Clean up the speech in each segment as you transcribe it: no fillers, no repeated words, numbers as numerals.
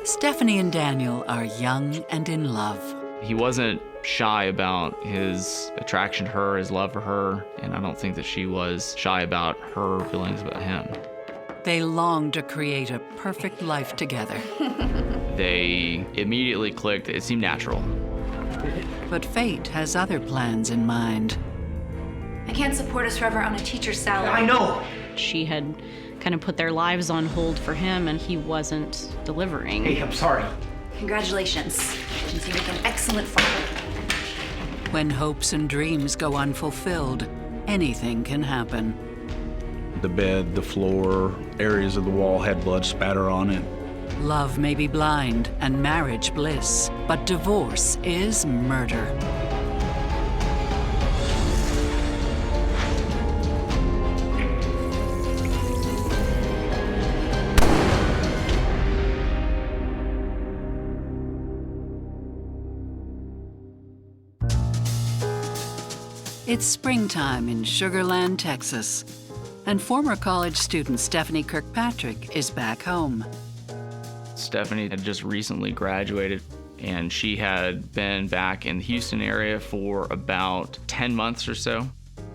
Stephanie and Daniel are young and in love. He wasn't shy about his attraction to her, his love for her, and I don't think that she was shy about her feelings about him. They long to create a perfect life together. They immediately clicked. It seemed natural. But fate has other plans in mind. I can't support us forever on a teacher's salary. I know. She had kind of put their lives on hold for him, and he wasn't delivering. Hey, I'm sorry. Congratulations. You seem like an excellent father. When hopes and dreams go unfulfilled, anything can happen. The bed, the floor, areas of the wall had blood spatter on it. Love may be blind and marriage bliss, but divorce is murder. It's springtime in Sugar Land, Texas, and former college student Stephanie Kirkpatrick is back home. Stephanie had just recently graduated, and she had been back in the Houston area for about 10 months or so.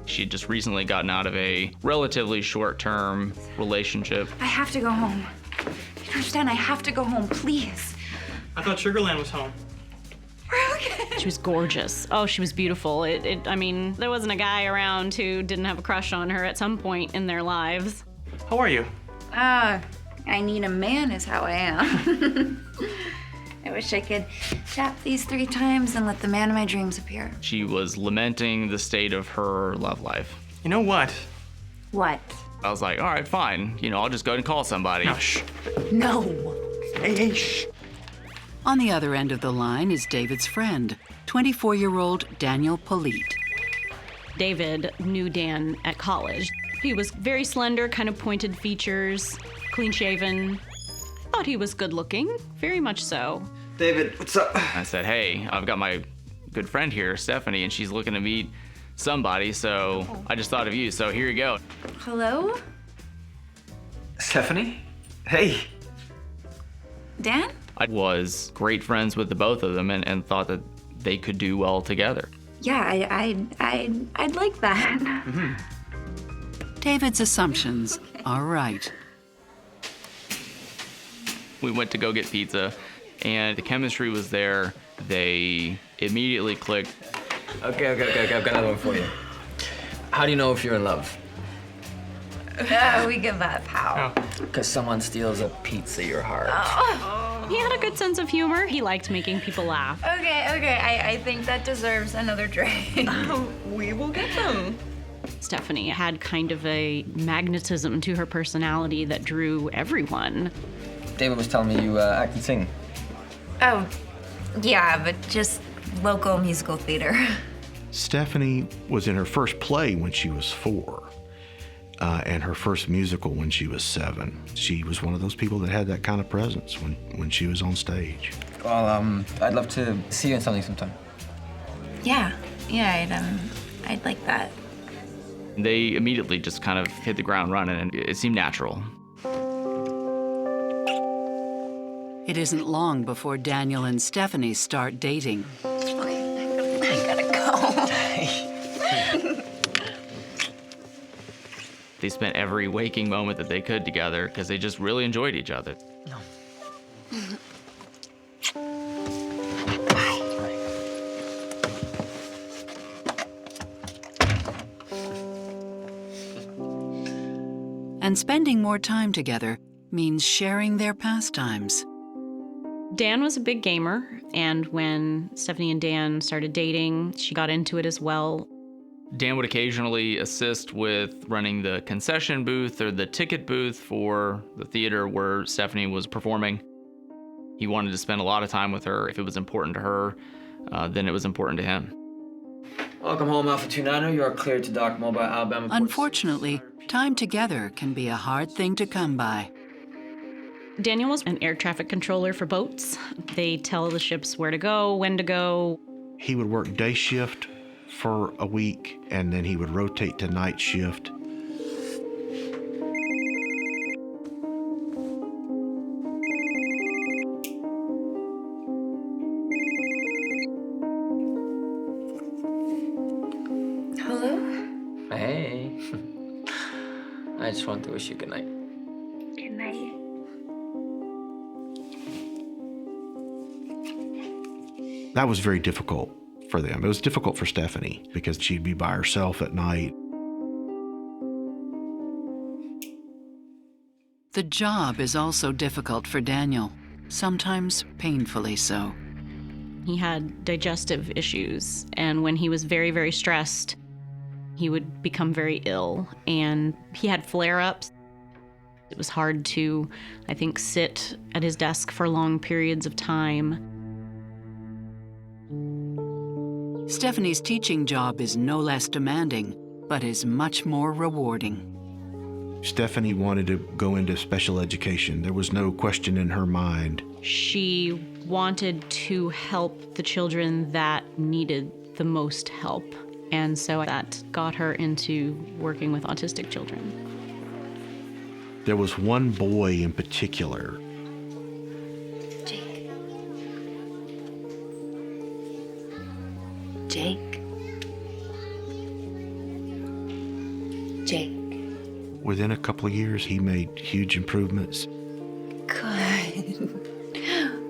She had just recently gotten out of a relatively short-term relationship. I have to go home. You don't understand, I have to go home, please. I thought Sugarland was home. We're okay. She was gorgeous. Oh, she was beautiful. I mean, there wasn't a guy around who didn't have a crush on her at some point in their lives. How are you? I need a man is how I am. I wish I could tap these 3 times and let the man of my dreams appear. She was lamenting the state of her love life. You know what? What? I was like, all right, fine. I'll just go and call somebody. No, shh. No. Hey, shh. On the other end of the line is David's friend, 24-year-old Daniel Polite. David knew Dan at college. He was very slender, kind of pointed features, clean-shaven. Thought he was good-looking, very much so. David, what's up? I said, hey, I've got my good friend here, Stephanie, and she's looking to meet somebody, so I just thought of you, so here you go. Hello? Stephanie? Hey. Dan? I was great friends with the both of them and thought that they could do well together. Yeah, I'd like that. David's assumptions are right. We went to go get pizza, and the chemistry was there. They immediately clicked. Okay, I've got another one for you. How do you know if you're in love? We give that pow. Because someone steals a pizza your heart. He had a good sense of humor. He liked making people laugh. Okay, I think that deserves another drink. We will get them. Stephanie had kind of a magnetism to her personality that drew everyone. David was telling me you act and sing. Oh, yeah, but just local musical theater. Stephanie was in her first play when she was 4. And her first musical when she was 7. She was one of those people that had that kind of presence when she was on stage. Well, I'd love to see you in something sometime. Yeah, I'd like that. They immediately just kind of hit the ground running, and it seemed natural. It isn't long before Daniel and Stephanie start dating. I gotta go. They spent every waking moment that they could together because they just really enjoyed each other. And spending more time together means sharing their pastimes. Dan was a big gamer, and when Stephanie and Dan started dating, she got into it as well. Dan would occasionally assist with running the concession booth or the ticket booth for the theater where Stephanie was performing. He wanted to spend a lot of time with her. If it was important to her, then it was important to him. Welcome home, Alpha 29. You are cleared to dock Mobile, Alabama. Unfortunately, time together can be a hard thing to come by. Daniel was an air traffic controller for boats. They tell the ships where to go, when to go. He would work day shift for a week, and then he would rotate to night shift. I just want to wish you good night. Good night. That was very difficult for them. It was difficult for Stephanie because she'd be by herself at night. The job is also difficult for Daniel, sometimes painfully so. He had digestive issues, and when he was very, very stressed, he would become very ill, and he had flare-ups. It was hard to, I think, sit at his desk for long periods of time. Stephanie's teaching job is no less demanding, but is much more rewarding. Stephanie wanted to go into special education. There was no question in her mind. She wanted to help the children that needed the most help, and so that got her into working with autistic children. There was one boy in particular. Jake. Jake. Jake. Within a couple of years, he made huge improvements. Good.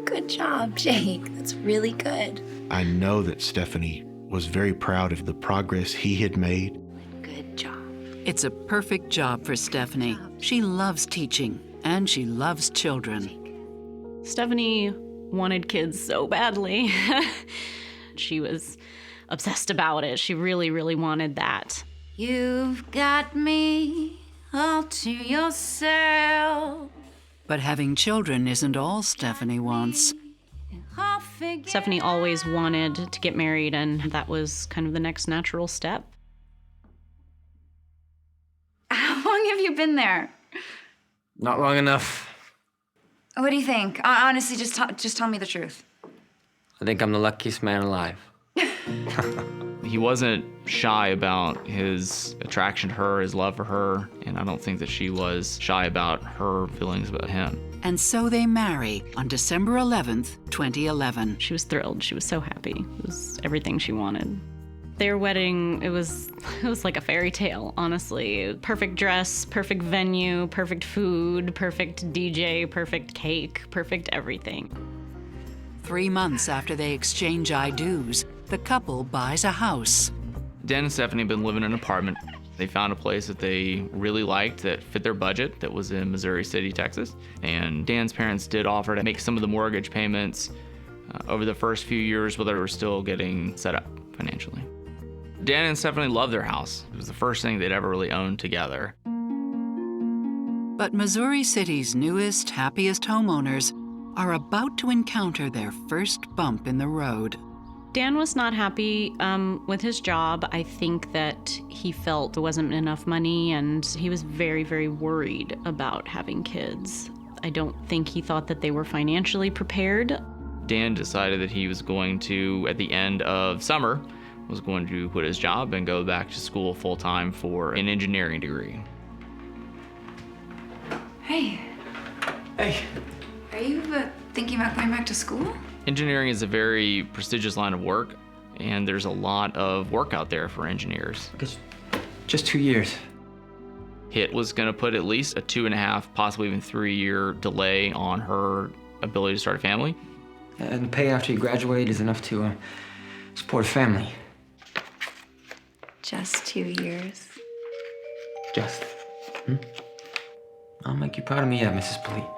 Good job, Jake. That's really good. I know that Stephanie was very proud of the progress he had made. Good job. It's a perfect job for Stephanie. She loves teaching, and she loves children. Stephanie wanted kids so badly. She was obsessed about it. She really, really wanted that. You've got me all to yourself. But having children isn't all Stephanie wants. Stephanie always wanted to get married, and that was kind of the next natural step. How long have you been there? Not long enough. What do you think? Honestly, just tell me the truth. I think I'm the luckiest man alive. He wasn't shy about his attraction to her, his love for her, and I don't think that she was shy about her feelings about him. And so they marry on December 11th, 2011. She was thrilled. She was so happy. It was everything she wanted. Their wedding, it was like a fairy tale, honestly. Perfect dress, perfect venue, perfect food, perfect DJ, perfect cake, perfect everything. 3 months after they exchange I-do's, the couple buys a house. Dan and Stephanie had been living in an apartment. They found a place that they really liked that fit their budget that was in Missouri City, Texas. And Dan's parents did offer to make some of the mortgage payments over the first few years while they were still getting set up financially. Dan and Stephanie loved their house. It was the first thing they'd ever really owned together. But Missouri City's newest, happiest homeowners are about to encounter their first bump in the road. Dan was not happy with his job. I think that he felt there wasn't enough money, and he was very, very worried about having kids. I don't think he thought that they were financially prepared. Dan decided that he was going to, at the end of summer, was going to quit his job and go back to school full-time for an engineering degree. Hey. Hey. Are you thinking about going back to school? Engineering is a very prestigious line of work, and there's a lot of work out there for engineers. Just 2 years. HIT was going to put at least a 2.5, possibly even 3-year delay on her ability to start a family. And the pay after you graduate is enough to support a family. Just 2 years. Just. I'll make you proud of me yet, Mrs. Polite.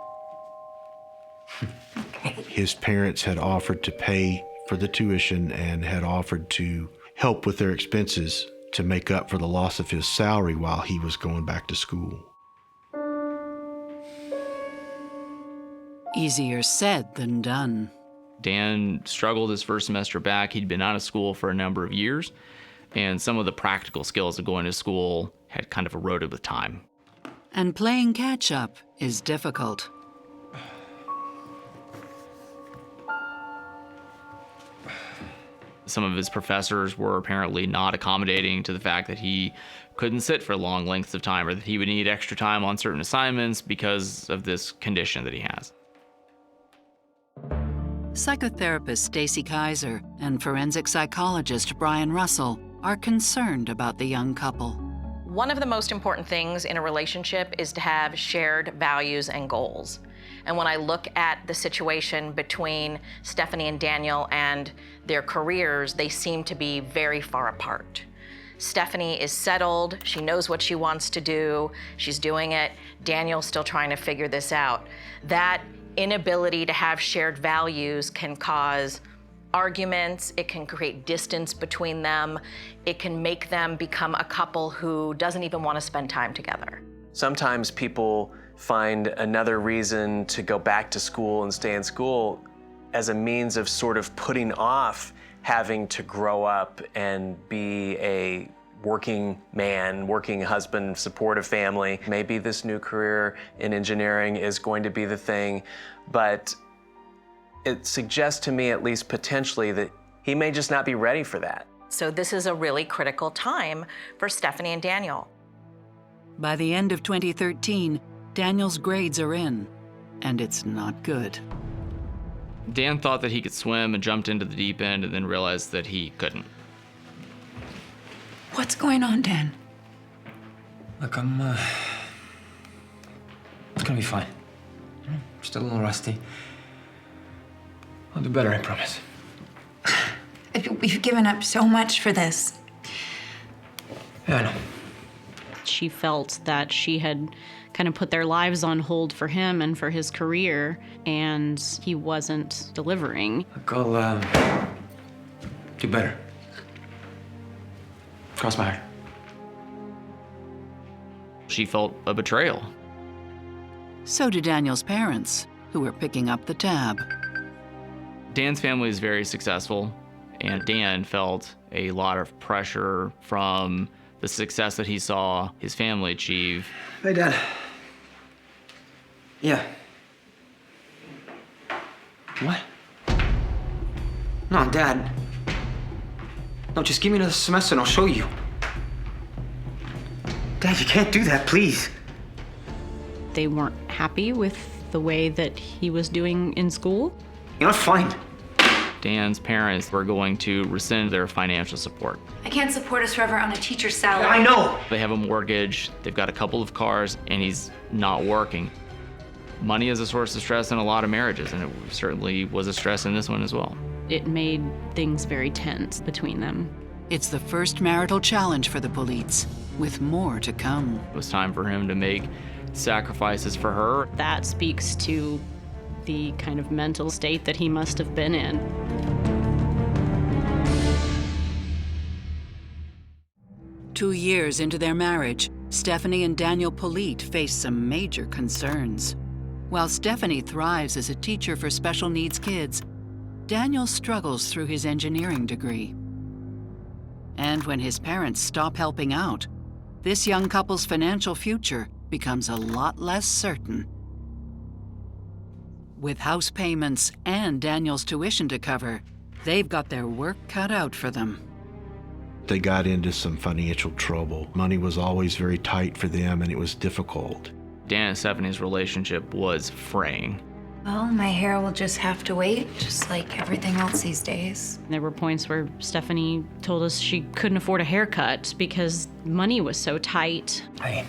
His parents had offered to pay for the tuition and had offered to help with their expenses to make up for the loss of his salary while he was going back to school. Easier said than done. Dan struggled his first semester back. He'd been out of school for a number of years, and some of the practical skills of going to school had kind of eroded with time. And playing catch-up is difficult. Some of his professors were apparently not accommodating to the fact that he couldn't sit for long lengths of time, or that he would need extra time on certain assignments because of this condition that he has. Psychotherapist Stacy Kaiser and forensic psychologist Brian Russell are concerned about the young couple. One of the most important things in a relationship is to have shared values and goals. And when I look at the situation between Stephanie and Daniel and their careers, they seem to be very far apart. Stephanie is settled, she knows what she wants to do, she's doing it. Daniel's still trying to figure this out. That inability to have shared values can cause arguments, it can create distance between them, it can make them become a couple who doesn't even want to spend time together. Sometimes people find another reason to go back to school and stay in school as a means of sort of putting off having to grow up and be a working man, working husband, support a family. Maybe this new career in engineering is going to be the thing, but it suggests to me, at least potentially, that he may just not be ready for that. So this is a really critical time for Stephanie and Daniel. By the end of 2013, Daniel's grades are in, and it's not good. Dan thought that he could swim and jumped into the deep end and then realized that he couldn't. What's going on, Dan? Look, it's gonna be fine. Still a little rusty. I'll do better, I promise. We've given up so much for this. Yeah, I know. She felt that she had kind of put their lives on hold for him and for his career, and he wasn't delivering. Look, I'll do better. Cross my heart. She felt a betrayal. So do Daniel's parents, who were picking up the tab. Dan's family is very successful, and Dan felt a lot of pressure from the success that he saw his family achieve. Hey, Dad. Yeah. What? No, Dad. No, just give me another semester and I'll show you. Dad, you can't do that, please. They weren't happy with the way that he was doing in school. You know, fine. Dan's parents were going to rescind their financial support. I can't support us forever on a teacher's salary. I know. They have a mortgage, they've got a couple of cars, and he's not working. Money is a source of stress in a lot of marriages, and it certainly was a stress in this one as well. It made things very tense between them. It's the first marital challenge for the Polites, with more to come. It was time for him to make sacrifices for her. That speaks to the kind of mental state that he must have been in. Two years into their marriage, Stephanie and Daniel Polite face some major concerns. While Stephanie thrives as a teacher for special needs kids, Daniel struggles through his engineering degree. And when his parents stop helping out, this young couple's financial future becomes a lot less certain. With house payments and Daniel's tuition to cover, they've got their work cut out for them. They got into some financial trouble. Money was always very tight for them, and it was difficult. Dan and Stephanie's relationship was fraying. Well, my hair will just have to wait, just like everything else these days. There were points where Stephanie told us she couldn't afford a haircut because money was so tight. Hey,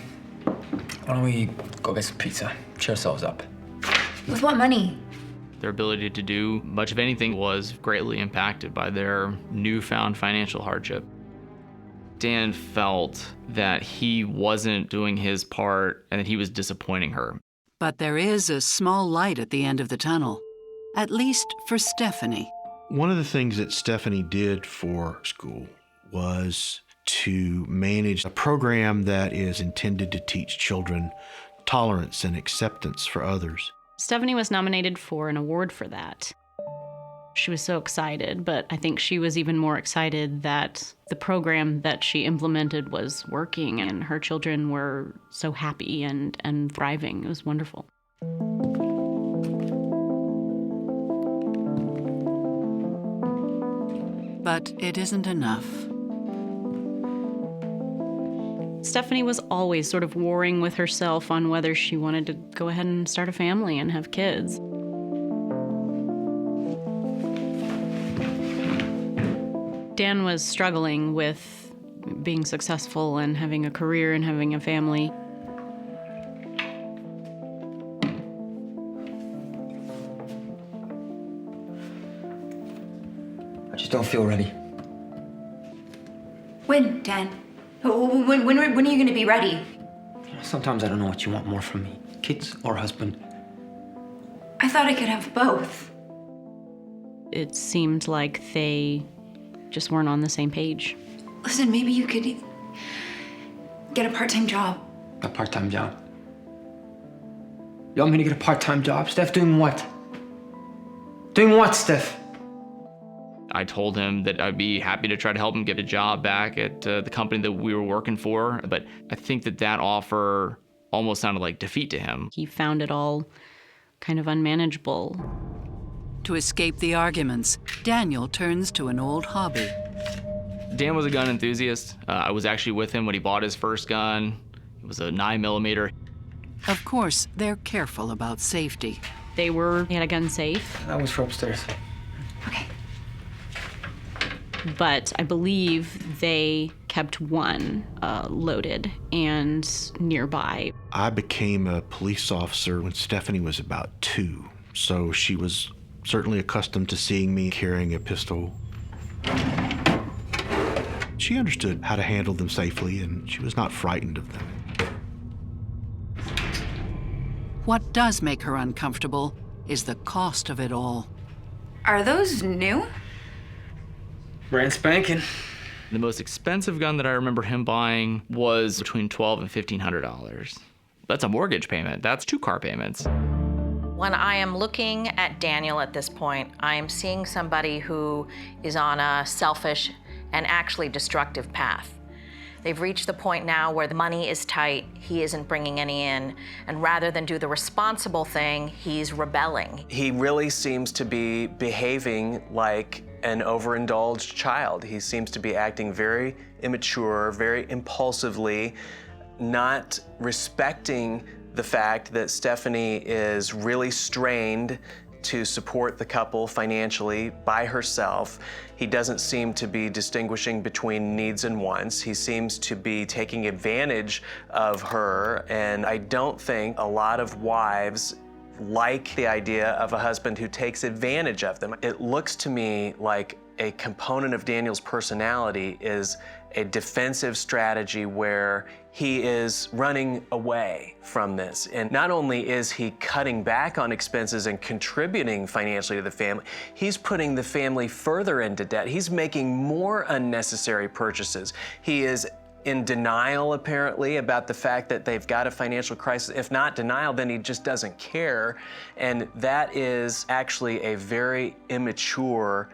why don't we go get some pizza? Cheer ourselves up. With what money? Their ability to do much of anything was greatly impacted by their newfound financial hardship. Dan felt that he wasn't doing his part and that he was disappointing her. But there is a small light at the end of the tunnel, at least for Stephanie. One of the things that Stephanie did for school was to manage a program that is intended to teach children tolerance and acceptance for others. Stephanie was nominated for an award for that. She was so excited, but I think she was even more excited that the program that she implemented was working and her children were so happy and thriving. It was wonderful. But it isn't enough. Stephanie was always sort of warring with herself on whether she wanted to go ahead and start a family and have kids. Dan was struggling with being successful and having a career and having a family. I just don't feel ready. When, Dan? When are you gonna be ready? Sometimes I don't know what you want more from me, kids or husband. I thought I could have both. It seemed like they just weren't on the same page. Listen, maybe you could get a part-time job. A part-time job? You want me to get a part-time job? Steph, doing what? Doing what, Steph? I told him that I'd be happy to try to help him get a job back at the company that we were working for, but I think that offer almost sounded like defeat to him. He found it all kind of unmanageable. To escape the arguments, Daniel turns to an old hobby. Dan was a gun enthusiast. I was actually with him when he bought his first gun. It was a 9mm. Of course, they're careful about safety. They had a gun safe. That was for upstairs. Okay. But I believe they kept one loaded and nearby. I became a police officer when Stephanie was about 2, so she was certainly accustomed to seeing me carrying a pistol. She understood how to handle them safely, and she was not frightened of them. What does make her uncomfortable is the cost of it all. Are those new? Brand spanking. The most expensive gun that I remember him buying was between $1,200 and $1,500. That's a mortgage payment. That's 2 car payments. When I am looking at Daniel at this point, I am seeing somebody who is on a selfish and actually destructive path. They've reached the point now where the money is tight, he isn't bringing any in, and rather than do the responsible thing, he's rebelling. He really seems to be behaving like an overindulged child. He seems to be acting very immature, very impulsively, not respecting the fact that Stephanie is really strained to support the couple financially by herself. He doesn't seem to be distinguishing between needs and wants. He seems to be taking advantage of her, and I don't think a lot of wives like the idea of a husband who takes advantage of them. It looks to me like a component of Daniel's personality is a defensive strategy where he is running away from this. And not only is he cutting back on expenses and contributing financially to the family, he's putting the family further into debt. He's making more unnecessary purchases. He is in denial, apparently, about the fact that they've got a financial crisis. If not denial, then he just doesn't care. And that is actually a very immature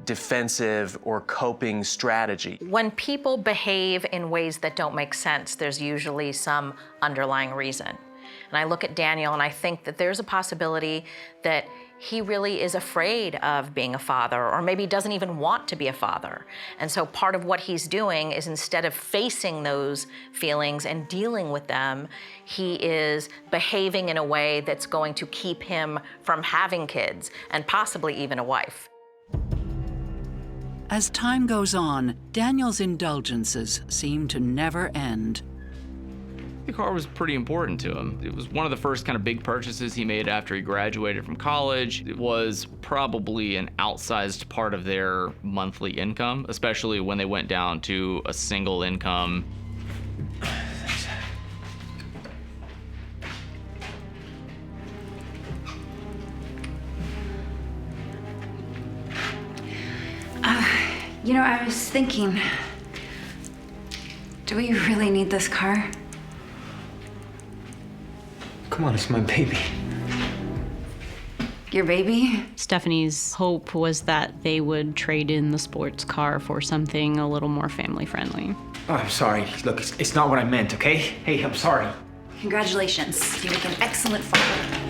defensive or coping strategy. When people behave in ways that don't make sense, there's usually some underlying reason. And I look at Daniel and I think that there's a possibility that he really is afraid of being a father, or maybe doesn't even want to be a father. And so part of what he's doing is, instead of facing those feelings and dealing with them, he is behaving in a way that's going to keep him from having kids and possibly even a wife. As time goes on, Daniel's indulgences seem to never end. The car was pretty important to him. It was one of the first kind of big purchases he made after he graduated from college. It was probably an outsized part of their monthly income, especially when they went down to a single income. You know, I was thinking, do we really need this car? Come on, it's my baby. Your baby? Stephanie's hope was that they would trade in the sports car for something a little more family-friendly. Oh, I'm sorry. Look, it's not what I meant, okay? Hey, I'm sorry. Congratulations. You make an excellent father.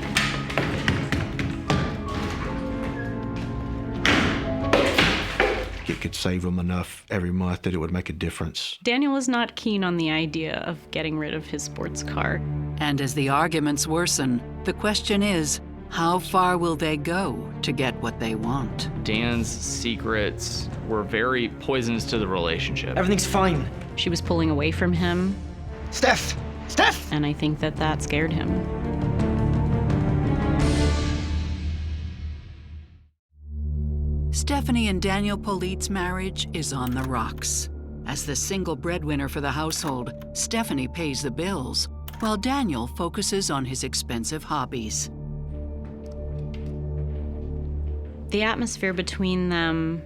It could save him enough every month that it would make a difference. Daniel was not keen on the idea of getting rid of his sports car. And as the arguments worsen, the question is, How far will they go to get what they want? Dan's secrets were very poisonous to the relationship. Everything's fine. She was pulling away from him, Steph! Steph! and I think that that scared him. Stephanie and Daniel Polite's marriage is on the rocks. As the single breadwinner for the household, Stephanie pays the bills, while Daniel focuses on his expensive hobbies. The atmosphere between them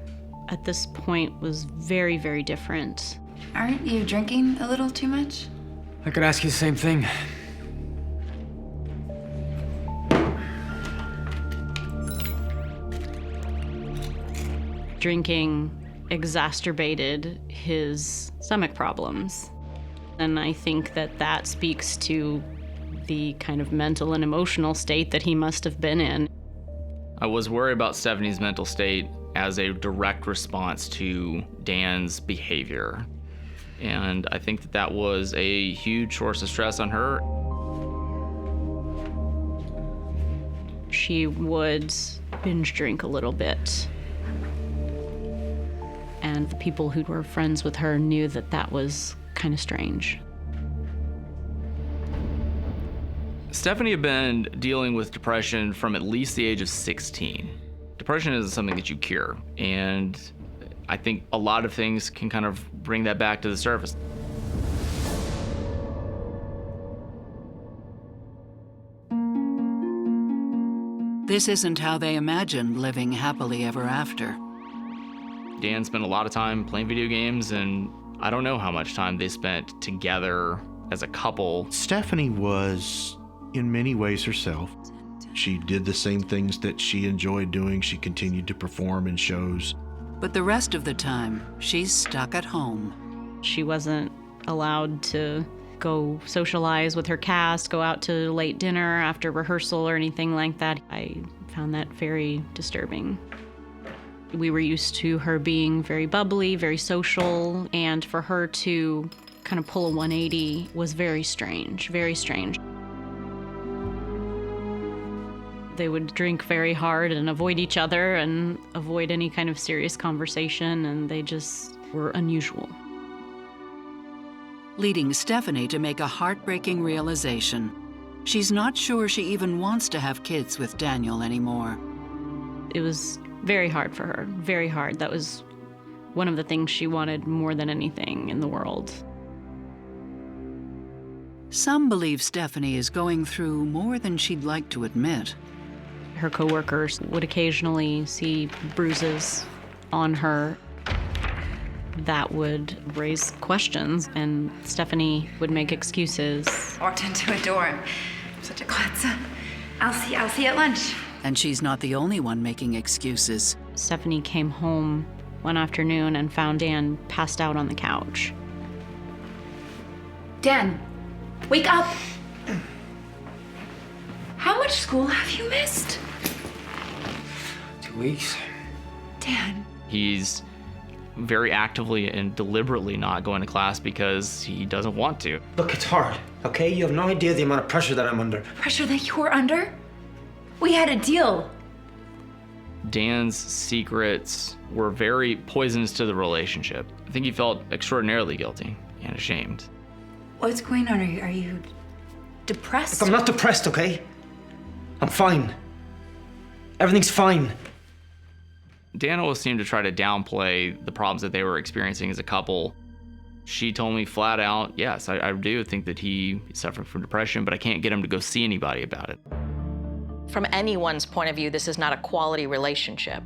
at this point was very, very different. Aren't you drinking a little too much? I could ask you the same thing. Drinking exacerbated his stomach problems. And I think that that speaks to the kind of mental and emotional state that he must have been in. I was worried about Stephanie's mental state as a direct response to Dan's behavior. And I think that that was a huge source of stress on her. She would binge drink a little bit. And the people who were friends with her knew that that was kind of strange. Stephanie had been dealing with depression from at least the age of 16. Depression isn't something that you cure, and I think a lot of things can kind of bring that back to the surface. This isn't how they imagined living happily ever after. Dan spent a lot of time playing video games, and I don't know how much time they spent together as a couple. Stephanie was, in many ways, herself. She did the same things that she enjoyed doing. She continued to perform in shows. But the rest of the time, she's stuck at home. She wasn't allowed to go socialize with her cast, go out to late dinner after rehearsal or anything like that. I found that very disturbing. We were used to her being very bubbly, very social, and for her to kind of pull a 180 was very strange, very strange. They would drink very hard and avoid each other and avoid any kind of serious conversation, and they just were unusual. Leading Stephanie to make a heartbreaking realization. She's not sure she even wants to have kids with Daniel anymore. It was very hard for her, very hard. That was one of the things she wanted more than anything in the world. Some believe Stephanie is going through more than she'd like to admit. Her coworkers would occasionally see bruises on her that would raise questions, and Stephanie would make excuses. Walked into a door. I'm such a klutz. I'll see you at lunch. And she's not the only one making excuses. Stephanie came home one afternoon and found Dan passed out on the couch. Dan, wake up! How much school have you missed? 2 weeks. Dan. He's very actively and deliberately not going to class because he doesn't want to. Look, it's hard, okay? You have no idea the amount of pressure that I'm under. Pressure that you're under? We had a deal. Dan's secrets were very poisonous to the relationship. I think he felt extraordinarily guilty and ashamed. What's going on? Are you depressed? Look, I'm not depressed, okay? I'm fine. Everything's fine. Dan always seemed to try to downplay the problems that they were experiencing as a couple. She told me flat out, yes, I do think that he suffered from depression, but I can't get him to go see anybody about it. From anyone's point of view, this is not a quality relationship.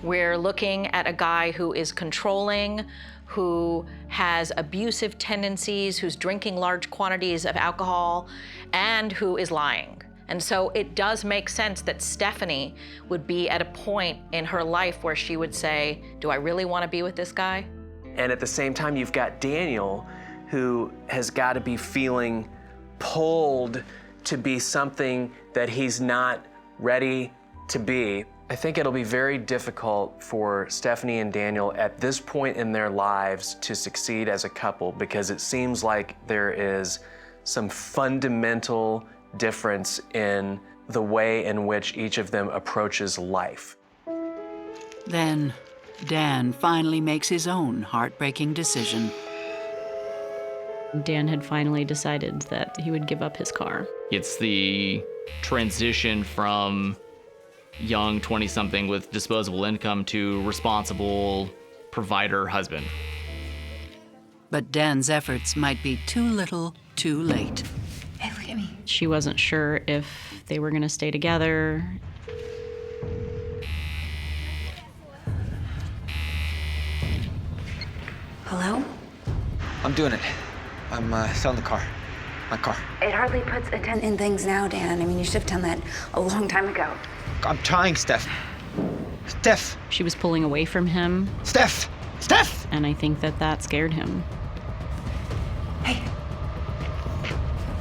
We're looking at a guy who is controlling, who has abusive tendencies, who's drinking large quantities of alcohol, and who is lying. And so it does make sense that Stephanie would be at a point in her life where she would say, do I really want to be with this guy? And at the same time, you've got Daniel, who has got to be feeling pulled to be something that he's not ready to be. I think it'll be very difficult for Stephanie and Daniel at this point in their lives to succeed as a couple, because it seems like there is some fundamental difference in the way in which each of them approaches life. Then, Dan finally makes his own heartbreaking decision. Dan had finally decided that he would give up his car. It's the transition from young 20-something with disposable income to responsible provider husband. But Dan's efforts might be too little, too late. Hey, look at me. She wasn't sure if they were going to stay together. Hello? I'm doing it. I'm selling the car. My car. It hardly puts a dent in things now, Dan. I mean, you should have done that a long time ago. I'm trying, Steph. Steph! She was pulling away from him. Steph! Steph! And I think that that scared him. Hey.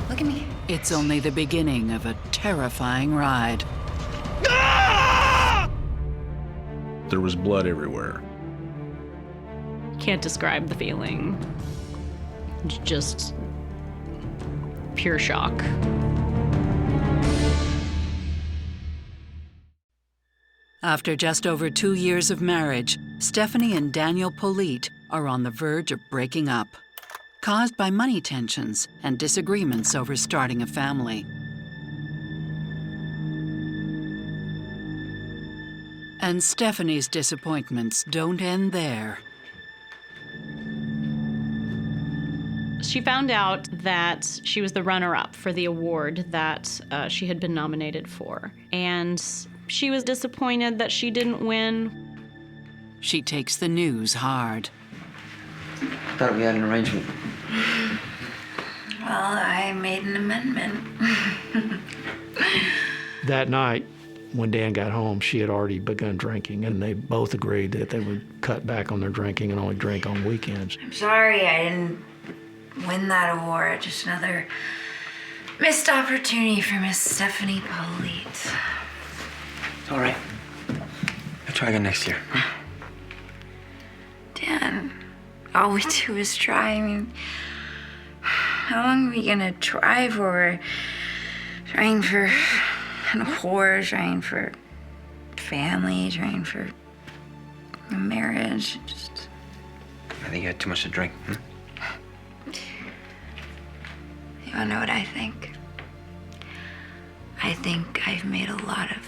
Look at me. It's only the beginning of a terrifying ride. There was blood everywhere. Can't describe the feeling. Just pure shock. After just over 2 years of marriage, Stephanie and Daniel Polite are on the verge of breaking up, caused by money tensions and disagreements over starting a family. And Stephanie's disappointments don't end there. She found out that she was the runner-up for the award that she had been nominated for. And she was disappointed that she didn't win. She takes the news hard. Thought we had an arrangement. Well, I made an amendment. That night, when Dan got home, she had already begun drinking, and they both agreed that they would cut back on their drinking and only drink on weekends. I'm sorry I didn't win that award. Just another missed opportunity for Miss Stephanie Polite. It's all right. I'll try again next year. Dan, all we do is try. I mean, how long are we gonna try for? We're trying for an award, trying for family, trying for a marriage. Just... I think you had too much to drink. You wanna know what I think? I think I've made a lot of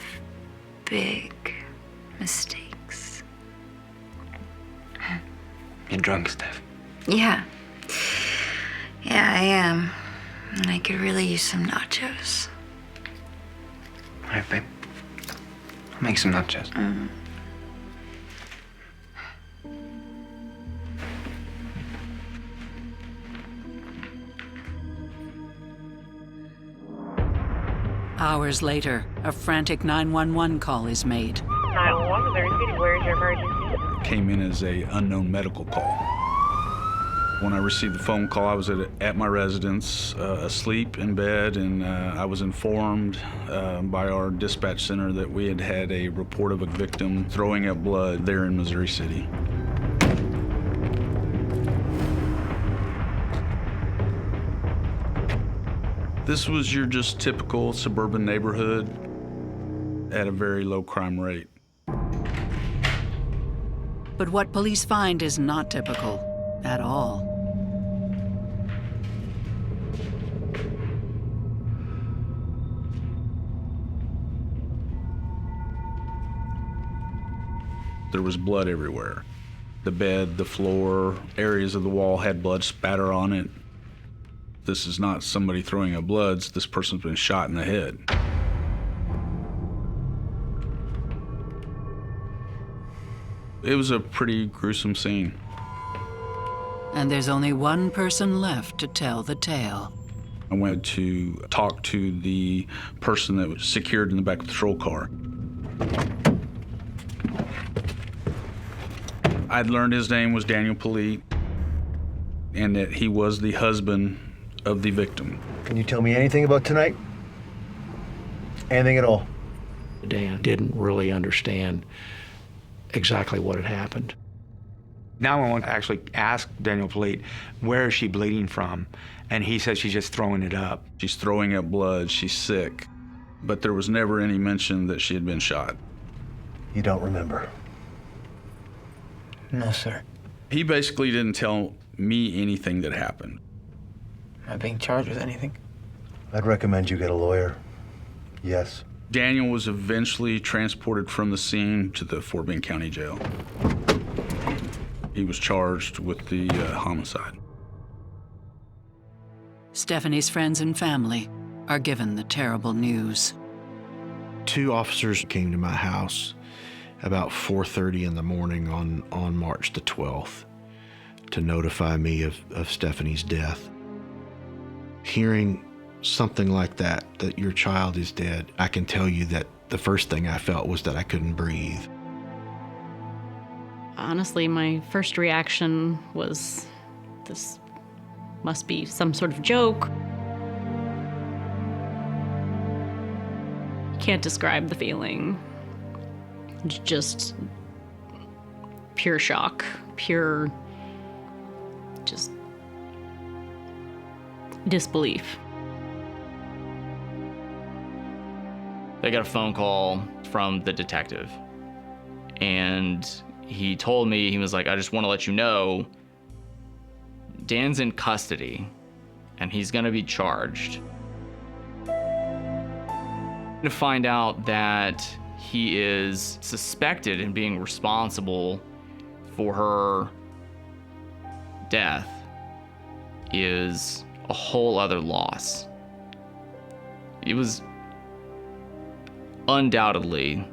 big mistakes. You're drunk, Steph. Yeah. Yeah, I am. And I could really use some nachos. All right, babe. I'll make some nachos. Hours later, a frantic 911 call is made. 911, Missouri City, where is your emergency? Came in as a unknown medical call. When I received the phone call, I was at my residence, asleep in bed, and I was informed by our dispatch center that we had had a report of a victim throwing up blood there in Missouri City. This was your just typical suburban neighborhood at a very low crime rate. But what police find is not typical at all. There was blood everywhere. The bed, the floor, areas of the wall had blood spatter on it. This is not somebody throwing up blood. This person's been shot in the head. It was a pretty gruesome scene. And there's only one person left to tell the tale. I went to talk to the person that was secured in the back of the patrol car. I'd learned his name was Daniel Polite and that he was the husband of the victim. Can you tell me anything about tonight? Anything at all? Dan didn't really understand exactly what had happened. Now I want to actually ask Daniel Polite, where is she bleeding from? And he says she's just throwing it up. She's throwing up blood, she's sick. but there was never any mention that she had been shot. You don't remember? No, sir. He basically didn't tell me anything that happened. Am I being charged with anything? I'd recommend you get a lawyer. Yes. Daniel was eventually transported from the scene to the Fort Bend County Jail. He was charged with the homicide. Stephanie's friends and family are given the terrible news. 2 officers came to my house about 4:30 in the morning on March the 12th to notify me of Stephanie's death. Hearing something like that your child is dead, I can tell you that the first thing I felt was that I couldn't breathe. Honestly, my first reaction was, this must be some sort of joke. Can't describe the feeling. Just pure shock, pure just disbelief. I got a phone call from the detective, and he told me, he was like, I just want to let you know, Dan's in custody, and he's gonna be charged. To find out that he is suspected in being responsible for her death is a whole other loss. It was undoubtedly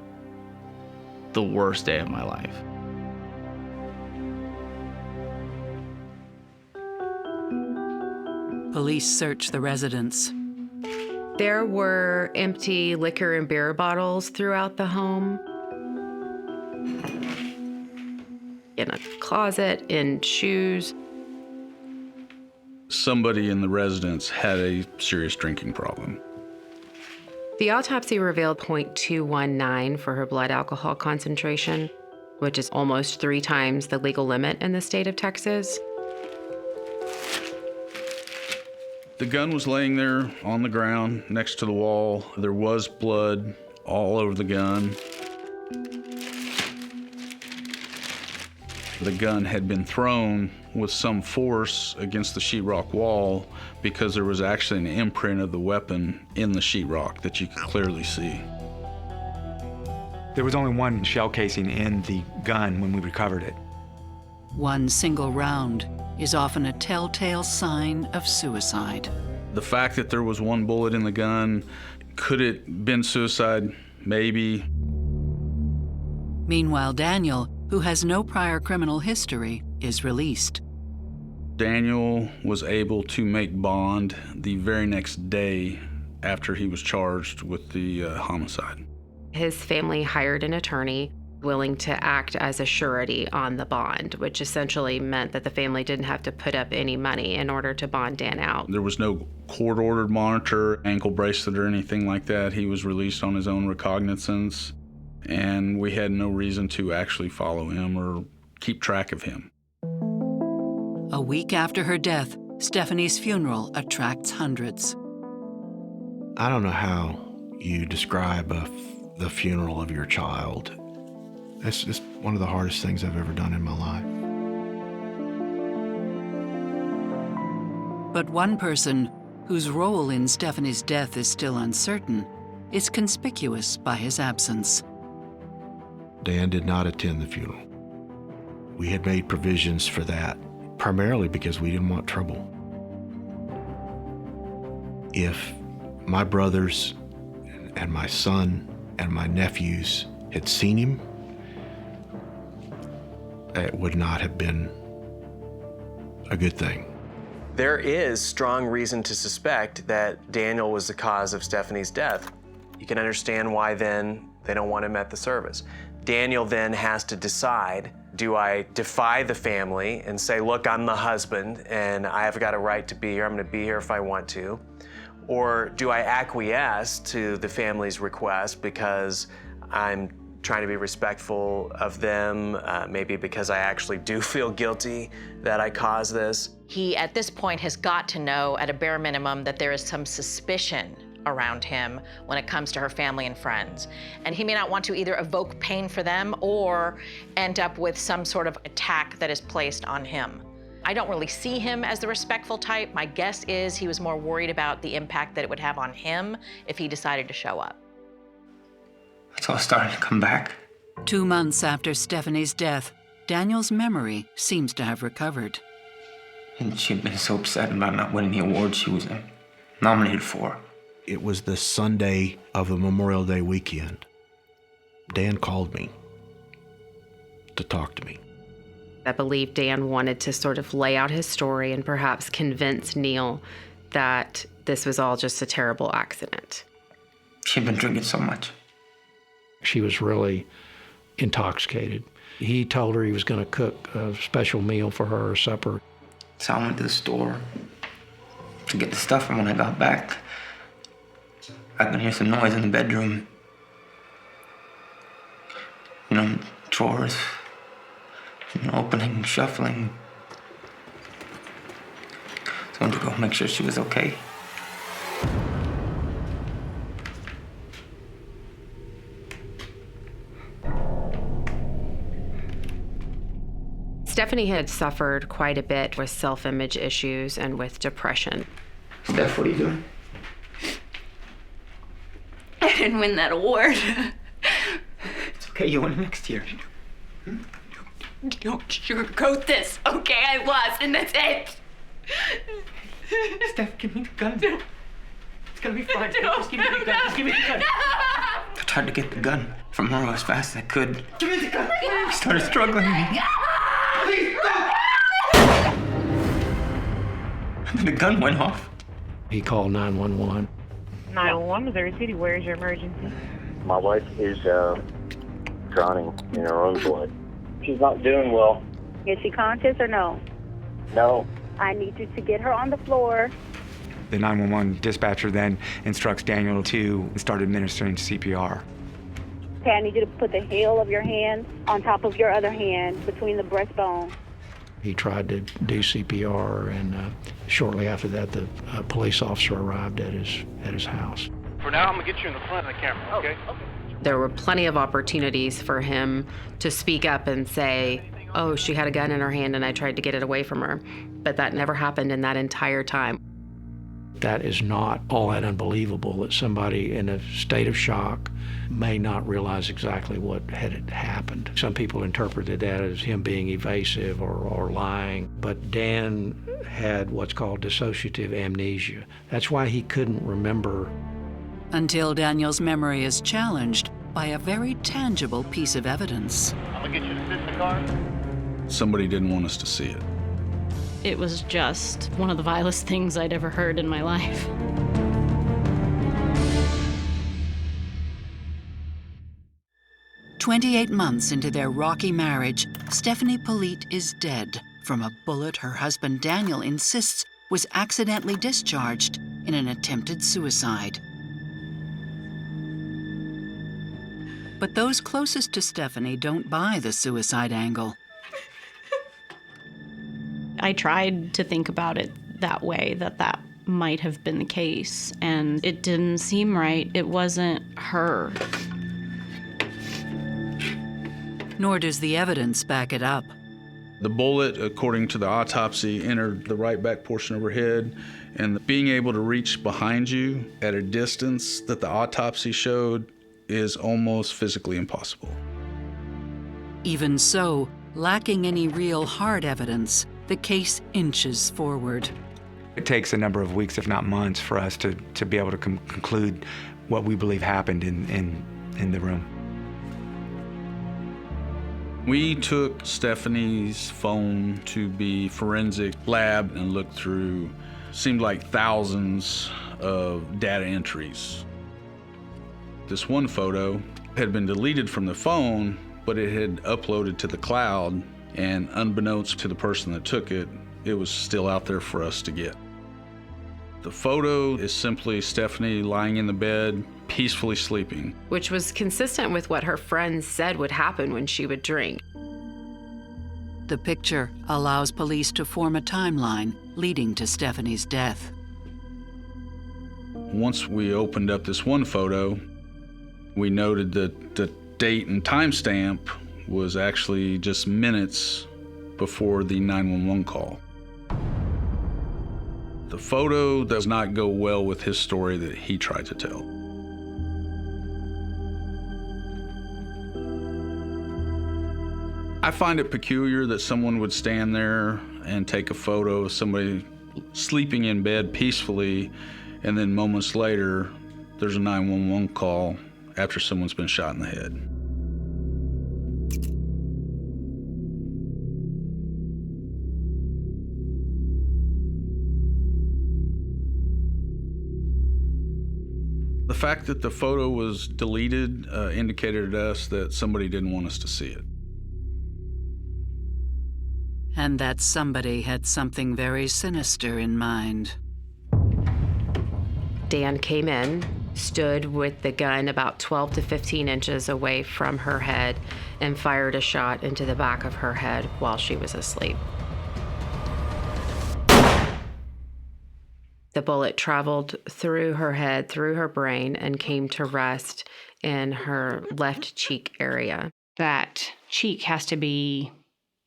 the worst day of my life. Police search the residence. There were empty liquor and beer bottles throughout the home. In a closet, in shoes. Somebody in the residence had a serious drinking problem. The autopsy revealed 0.219 for her blood alcohol concentration, which is almost 3 times the legal limit in the state of Texas. The gun was laying there on the ground next to the wall. There was blood all over the gun. The gun had been thrown with some force against the sheetrock wall because there was actually an imprint of the weapon in the sheetrock that you could clearly see. There was only 1 shell casing in the gun when we recovered it. One single round is often a telltale sign of suicide. The fact that there was 1 bullet in the gun, could it been suicide? Maybe. Meanwhile, Daniel, who has no prior criminal history, is released. Daniel was able to make bond the very next day after he was charged with the homicide. His family hired an attorney willing to act as a surety on the bond, which essentially meant that the family didn't have to put up any money in order to bond Dan out. There was no court-ordered monitor, ankle bracelet, or anything like that. He was released on his own recognizance, and we had no reason to actually follow him or keep track of him. A week after her death, Stephanie's funeral attracts hundreds. I don't know how you describe the funeral of your child. It's just one of the hardest things I've ever done in my life. But one person whose role in Stephanie's death is still uncertain is conspicuous by his absence. Dan did not attend the funeral. We had made provisions for that, primarily because we didn't want trouble. If my brothers and my son and my nephews had seen him, it would not have been a good thing. There is strong reason to suspect that Daniel was the cause of Stephanie's death. You can understand why then they don't want him at the service. Daniel then has to decide, do I defy the family and say, look, I'm the husband and I've got a right to be here, I'm gonna be here if I want to? Or do I acquiesce to the family's request because I'm trying to be respectful of them, maybe because I actually do feel guilty that I caused this? He, at this point, has got to know, at a bare minimum, that there is some suspicion around him when it comes to her family and friends. And he may not want to either evoke pain for them or end up with some sort of attack that is placed on him. I don't really see him as the respectful type. My guess is he was more worried about the impact that it would have on him if he decided to show up. It's all starting to come back. 2 months after Stephanie's death, Daniel's memory seems to have recovered. And she'd been so upset about not winning the award she was nominated for. It was the Sunday of the Memorial Day weekend. Dan called me to talk to me. I believe Dan wanted to sort of lay out his story and perhaps convince Neil that this was all just a terrible accident. She'd been drinking so much. She was really intoxicated. He told her he was going to cook a special meal for her supper. So I went to the store to get the stuff, and when I got back, I could hear some noise in the bedroom. You know, drawers, opening, shuffling. So I went to go make sure she was okay. Stephanie had suffered quite a bit with self-image issues and with depression. Steph, what are you doing? I didn't win that award. It's okay, you win next year. Don't sugarcoat this, okay? I lost, and that's it. Steph, give me the gun. It's gonna be fine. No. Just give me the gun. Just give me the gun. No. I tried to get the gun from her as fast as I could. Give me the gun. I started struggling. Please, stop. And then the gun went off. He called 911. 911, Missouri City, where is your emergency? My wife is drowning in her own blood. She's not doing well. Is she conscious or no? No. I need you to get her on the floor. The 911 dispatcher then instructs Daniel to start administering CPR. Okay, I need you to put the heel of your hand on top of your other hand between the breastbone. He tried to do CPR, and shortly after that, the police officer arrived at his house. For now, I'm gonna get you in the front of the camera, okay? There were plenty of opportunities for him to speak up and say, oh, she had a gun in her hand and I tried to get it away from her. But that never happened in that entire time. That is not all that unbelievable that somebody in a state of shock may not realize exactly what had happened. Some people interpreted that as him being evasive or lying, but Dan had what's called dissociative amnesia. That's why he couldn't remember. Until Daniel's memory is challenged by a very tangible piece of evidence. I'm gonna get you to sit in the car. Somebody didn't want us to see it. It was just one of the vilest things I'd ever heard in my life. "28 months into their rocky marriage, Stephanie Polite is dead from a bullet her husband Daniel insists was accidentally discharged in an attempted suicide. But those closest to Stephanie don't buy the suicide angle. I tried to think about it that way, that might have been the case, and it didn't seem right. It wasn't her. Nor does the evidence back it up. The bullet, according to the autopsy, entered the right back portion of her head, and being able to reach behind you at a distance that the autopsy showed is almost physically impossible. Even so, lacking any real hard evidence, the case inches forward. It takes a number of weeks, if not months, for us to be able to conclude what we believe happened in the room. We took Stephanie's phone to the forensic lab and looked through, seemed like thousands of data entries. This one photo had been deleted from the phone, but it had uploaded to the cloud, and unbeknownst to the person that took it, it was still out there for us to get. The photo is simply Stephanie lying in the bed, peacefully sleeping. Which was consistent with what her friends said would happen when she would drink. The picture allows police to form a timeline leading to Stephanie's death. Once we opened up this one photo, we noted that the date and timestamp was actually just minutes before the 911 call. The photo does not go well with his story that he tried to tell. I find it peculiar that someone would stand there and take a photo of somebody sleeping in bed peacefully, and then moments later, there's a 911 call after someone's been shot in the head. The fact that the photo was deleted indicated to us that somebody didn't want us to see it. And that somebody had something very sinister in mind. Dan came in, stood with the gun about 12 to 15 inches away from her head, and fired a shot into the back of her head while she was asleep. The bullet traveled through her head, through her brain, and came to rest in her left cheek area. That cheek has to be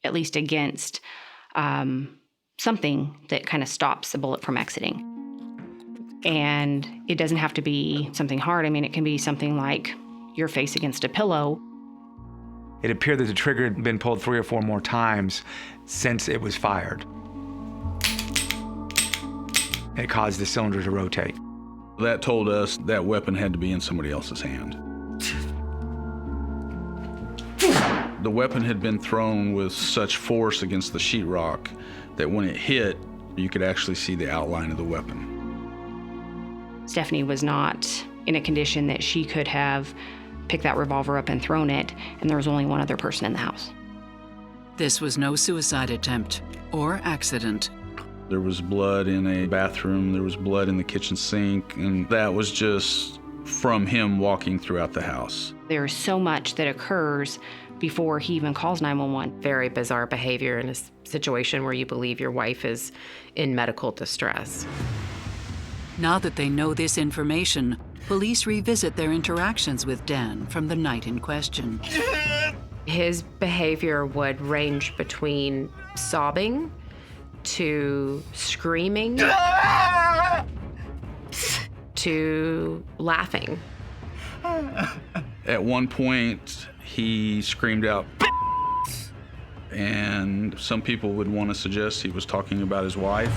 at least against something that kind of stops the bullet from exiting. And it doesn't have to be something hard. I mean, it can be something like your face against a pillow. It appeared that the trigger had been pulled 3 or 4 more times since it was fired. It caused the cylinder to rotate. That told us that weapon had to be in somebody else's hand. The weapon had been thrown with such force against the sheetrock that when it hit, you could actually see the outline of the weapon. Stephanie was not in a condition that she could have picked that revolver up and thrown it, and there was only one other person in the house. This was no suicide attempt or accident. There was blood in a bathroom, there was blood in the kitchen sink, and that was just from him walking throughout the house. There's so much that occurs before he even calls 911. Very bizarre behavior in a situation where you believe your wife is in medical distress. Now that they know this information, police revisit their interactions with Dan from the night in question. His behavior would range between sobbing to screaming to laughing. At one point, he screamed out, and some people would want to suggest he was talking about his wife.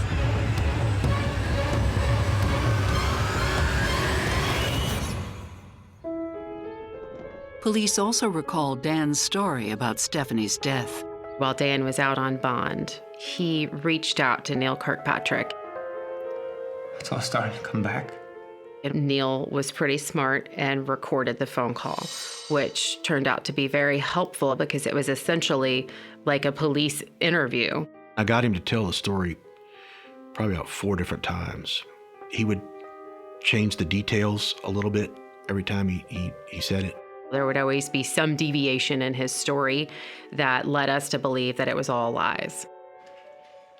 Police also recall Dan's story about Stephanie's death. While Dan was out on bond, he reached out to Neil Kirkpatrick. It's all starting to come back. And Neil was pretty smart and recorded the phone call, which turned out to be very helpful because it was essentially like a police interview. I got him to tell the story probably about 4 different times. He would change the details a little bit every time he said it. There would always be some deviation in his story that led us to believe that it was all lies.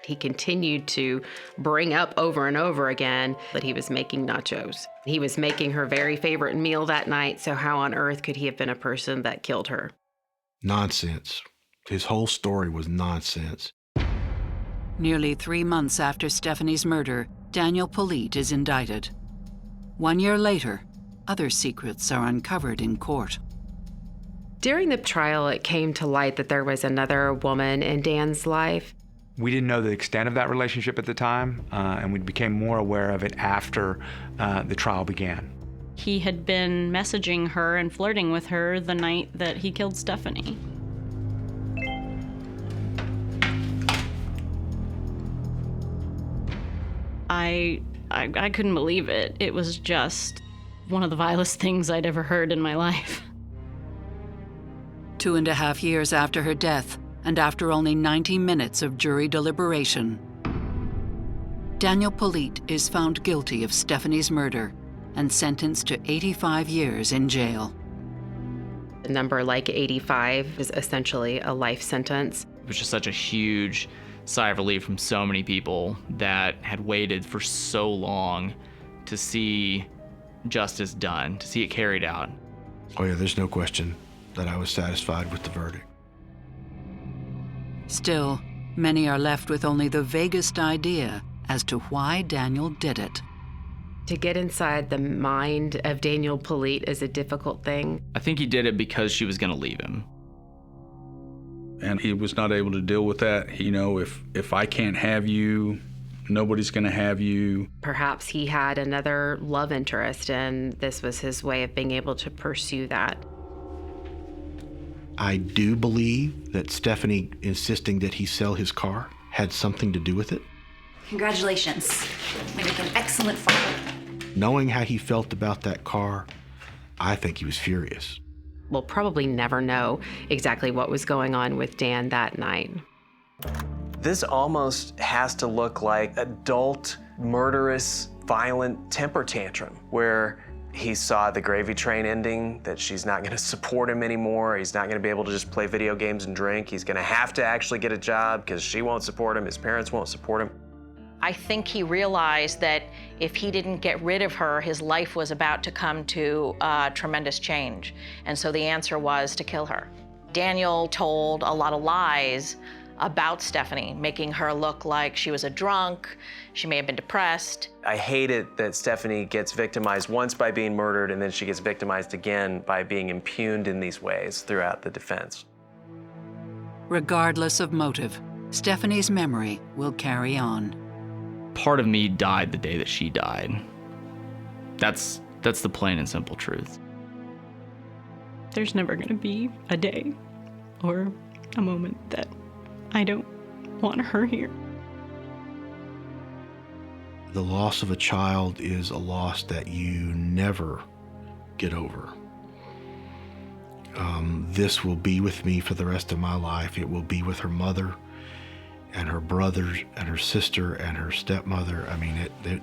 He continued to bring up over and over again that he was making nachos. He was making her very favorite meal that night, so how on earth could he have been a person that killed her? Nonsense. His whole story was nonsense. Nearly 3 months after Stephanie's murder, Daniel Polite is indicted. 1 year later, other secrets are uncovered in court. During the trial, it came to light that there was another woman in Dan's life. We didn't know the extent of that relationship at the time, and we became more aware of it after the trial began. He had been messaging her and flirting with her the night that he killed Stephanie. I couldn't believe it. It was just one of the vilest things I'd ever heard in my life. 2.5 years after her death, and after only 90 minutes of jury deliberation, Daniel Polite is found guilty of Stephanie's murder and sentenced to 85 years in jail. A number like 85 is essentially a life sentence. It was just such a huge sigh of relief from so many people that had waited for so long to see justice done, to see it carried out. Oh yeah, there's no question that I was satisfied with the verdict. Still, many are left with only the vaguest idea as to why Daniel did it. To get inside the mind of Daniel Polite is a difficult thing. I think he did it because she was going to leave him. And he was not able to deal with that. You know, if I can't have you, nobody's going to have you. Perhaps he had another love interest, and this was his way of being able to pursue that. I do believe that Stephanie insisting that he sell his car had something to do with it. Congratulations. You make an excellent father. Knowing how he felt about that car, I think he was furious. We'll probably never know exactly what was going on with Dan that night. This almost has to look like adult, murderous, violent temper tantrum, where he saw the gravy train ending, that she's not going to support him anymore. He's not going to be able to just play video games and drink. He's going to have to actually get a job because she won't support him, his parents won't support him. I think he realized that if he didn't get rid of her, his life was about to come to tremendous change. And so the answer was to kill her. Daniel told a lot of lies about Stephanie, making her look like she was a drunk, she may have been depressed. I hate it that Stephanie gets victimized once by being murdered, and then she gets victimized again by being impugned in these ways throughout the defense. Regardless of motive, Stephanie's memory will carry on. Part of me died the day that she died. That's the plain and simple truth. There's never going to be a day or a moment that I don't want her here. The loss of a child is a loss that you never get over. This will be with me for the rest of my life. It will be with her mother and her brothers and her sister and her stepmother. I mean,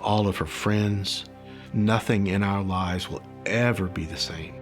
all of her friends. Nothing in our lives will ever be the same.